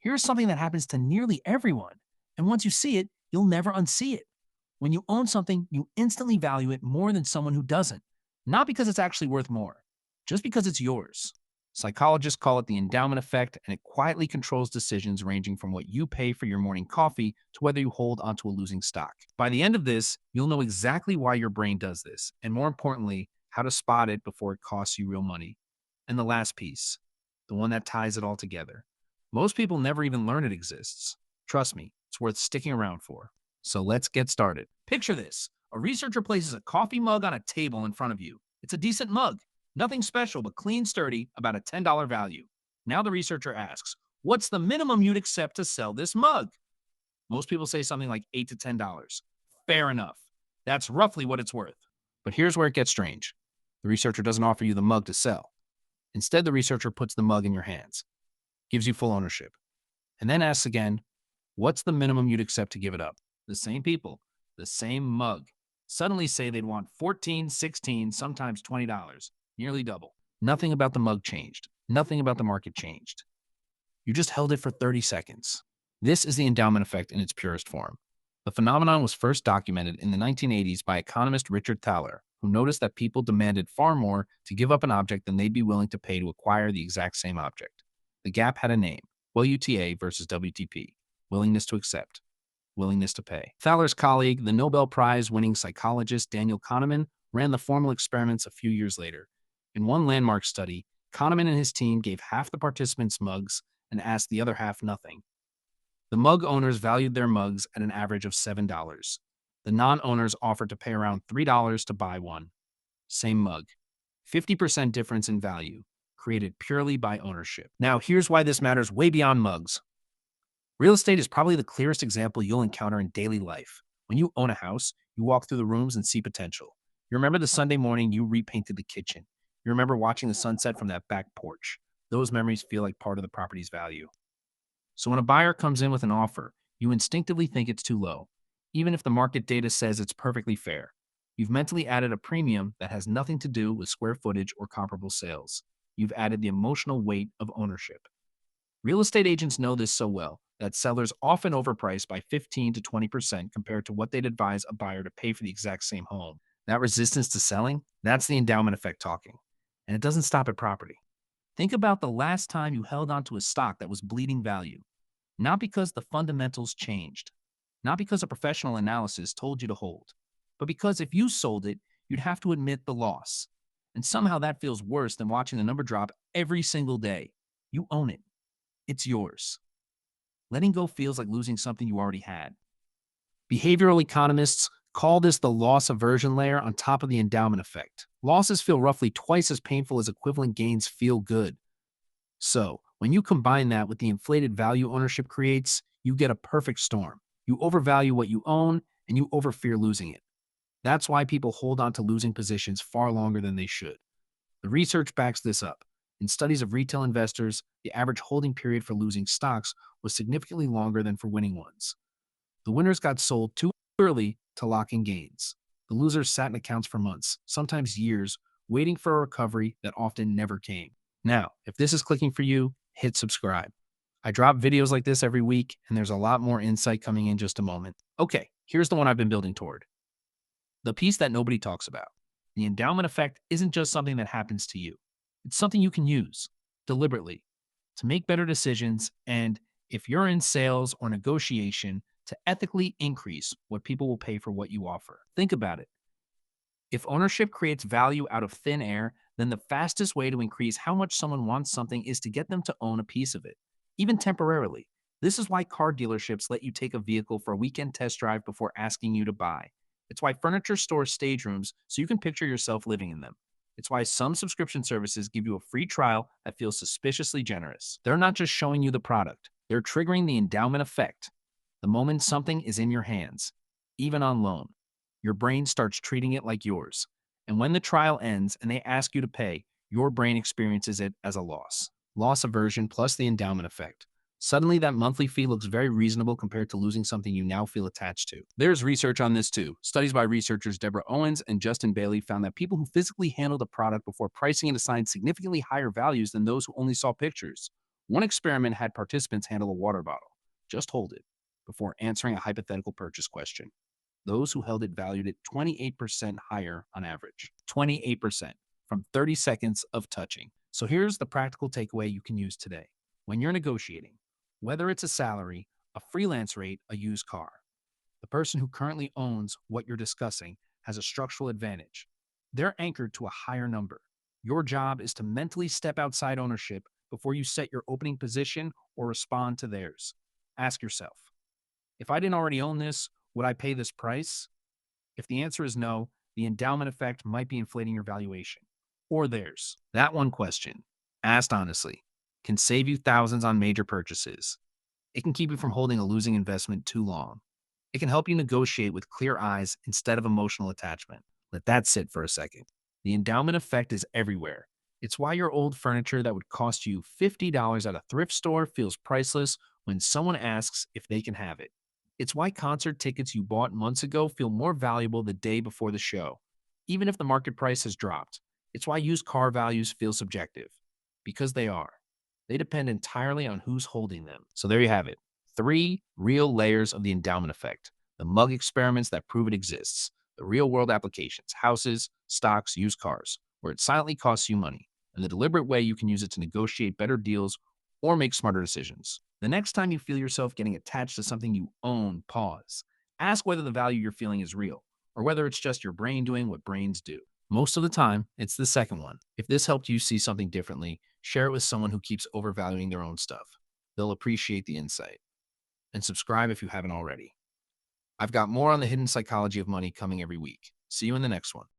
Here's something that happens to nearly everyone. And once you see it, you'll never unsee it. When you own something, you instantly value it more than someone who doesn't. Not because it's actually worth more, just because it's yours. Psychologists call it the endowment effect, and it quietly controls decisions ranging from what you pay for your morning coffee to whether you hold onto a losing stock. By the end of this, you'll know exactly why your brain does this, and more importantly, how to spot it before it costs you real money. And the last piece, the one that ties it all together. Most people never even learn it exists. Trust me, it's worth sticking around for. So let's get started. Picture this. A researcher places a coffee mug on a table in front of you. It's a decent mug. Nothing special, but clean, sturdy, about a $10 value. Now the researcher asks, what's the minimum you'd accept to sell this mug? Most people say something like $8 to $10. Fair enough. That's roughly what it's worth. But here's where it gets strange. The researcher doesn't offer you the mug to sell. Instead, the researcher puts the mug in your hands, gives you full ownership, and then asks again, what's the minimum you'd accept to give it up? The same people, the same mug, suddenly say they'd want 14, 16, sometimes $20, nearly double. Nothing about the mug changed. Nothing about the market changed. You just held it for 30 seconds. This is the endowment effect in its purest form. The phenomenon was first documented in the 1980s by economist Richard Thaler, who noticed that people demanded far more to give up an object than they'd be willing to pay to acquire the exact same object. The gap had a name, WTA versus WTP, willingness to accept, willingness to pay. Thaler's colleague, the Nobel Prize-winning psychologist Daniel Kahneman, ran the formal experiments a few years later. In one landmark study, Kahneman and his team gave half the participants mugs and asked the other half nothing. The mug owners valued their mugs at an average of $7. The non-owners offered to pay around $3 to buy one. Same mug. 50% difference in value, created purely by ownership. Now, here's why this matters way beyond mugs. Real estate is probably the clearest example you'll encounter in daily life. When you own a house, you walk through the rooms and see potential. You remember the Sunday morning you repainted the kitchen. You remember watching the sunset from that back porch. Those memories feel like part of the property's value. So when a buyer comes in with an offer, you instinctively think it's too low, even if the market data says it's perfectly fair. You've mentally added a premium that has nothing to do with square footage or comparable sales. You've added the emotional weight of ownership. Real estate agents know this so well that sellers often overprice by 15 to 20% compared to what they'd advise a buyer to pay for the exact same home. That resistance to selling, that's the endowment effect talking. And it doesn't stop at property. Think about the last time you held onto a stock that was bleeding value. Not because the fundamentals changed, not because a professional analysis told you to hold, but because if you sold it, you'd have to admit the loss. And somehow that feels worse than watching the number drop every single day. You own it. It's yours. Letting go feels like losing something you already had. Behavioral economists call this the loss aversion layer on top of the endowment effect. Losses feel roughly twice as painful as equivalent gains feel good. So, when you combine that with the inflated value ownership creates, you get a perfect storm. You overvalue what you own, and you overfear losing it. That's why people hold on to losing positions far longer than they should. The research backs this up. In studies of retail investors, the average holding period for losing stocks was significantly longer than for winning ones. The winners got sold too early to lock in gains. The losers sat in accounts for months, sometimes years, waiting for a recovery that often never came. Now, if this is clicking for you, hit subscribe. I drop videos like this every week, and there's a lot more insight coming in just a moment. Okay, here's the one I've been building toward. The piece that nobody talks about. The endowment effect isn't just something that happens to you. It's something you can use, deliberately, to make better decisions and, if you're in sales or negotiation, to ethically increase what people will pay for what you offer. Think about it. If ownership creates value out of thin air, then the fastest way to increase how much someone wants something is to get them to own a piece of it, even temporarily. This is why car dealerships let you take a vehicle for a weekend test drive before asking you to buy. It's why furniture stores stage rooms so you can picture yourself living in them. It's why some subscription services give you a free trial that feels suspiciously generous. They're not just showing you the product, they're triggering the endowment effect. The moment something is in your hands, even on loan, your brain starts treating it like yours. And when the trial ends and they ask you to pay, your brain experiences it as a loss. Loss aversion plus the endowment effect. Suddenly, that monthly fee looks very reasonable compared to losing something you now feel attached to. There's research on this too. Studies by researchers Deborah Owens and Justin Bailey found that people who physically handled a product before pricing it assigned significantly higher values than those who only saw pictures. One experiment had participants handle a water bottle, just hold it, before answering a hypothetical purchase question. Those who held it valued it 28% higher on average. 28% from 30 seconds of touching. So here's the practical takeaway you can use today. When you're negotiating, whether it's a salary, a freelance rate, a used car, the person who currently owns what you're discussing has a structural advantage. They're anchored to a higher number. Your job is to mentally step outside ownership before you set your opening position or respond to theirs. Ask yourself, if I didn't already own this, would I pay this price? If the answer is no, the endowment effect might be inflating your valuation or theirs. That one question, asked honestly, can save you thousands on major purchases. It can keep you from holding a losing investment too long. It can help you negotiate with clear eyes instead of emotional attachment. Let that sit for a second. The endowment effect is everywhere. It's why your old furniture that would cost you $50 at a thrift store feels priceless when someone asks if they can have it. It's why concert tickets you bought months ago feel more valuable the day before the show, even if the market price has dropped. It's why used car values feel subjective, because they are. They depend entirely on who's holding them. So there you have it. 3 real layers of the endowment effect. The mug experiments that prove it exists. The real world applications, houses, stocks, used cars, where it silently costs you money. And the deliberate way you can use it to negotiate better deals or make smarter decisions. The next time you feel yourself getting attached to something you own, pause. Ask whether the value you're feeling is real, or whether it's just your brain doing what brains do. Most of the time, it's the second one. If this helped you see something differently, share it with someone who keeps overvaluing their own stuff. They'll appreciate the insight. And subscribe if you haven't already. I've got more on the hidden psychology of money coming every week. See you in the next one.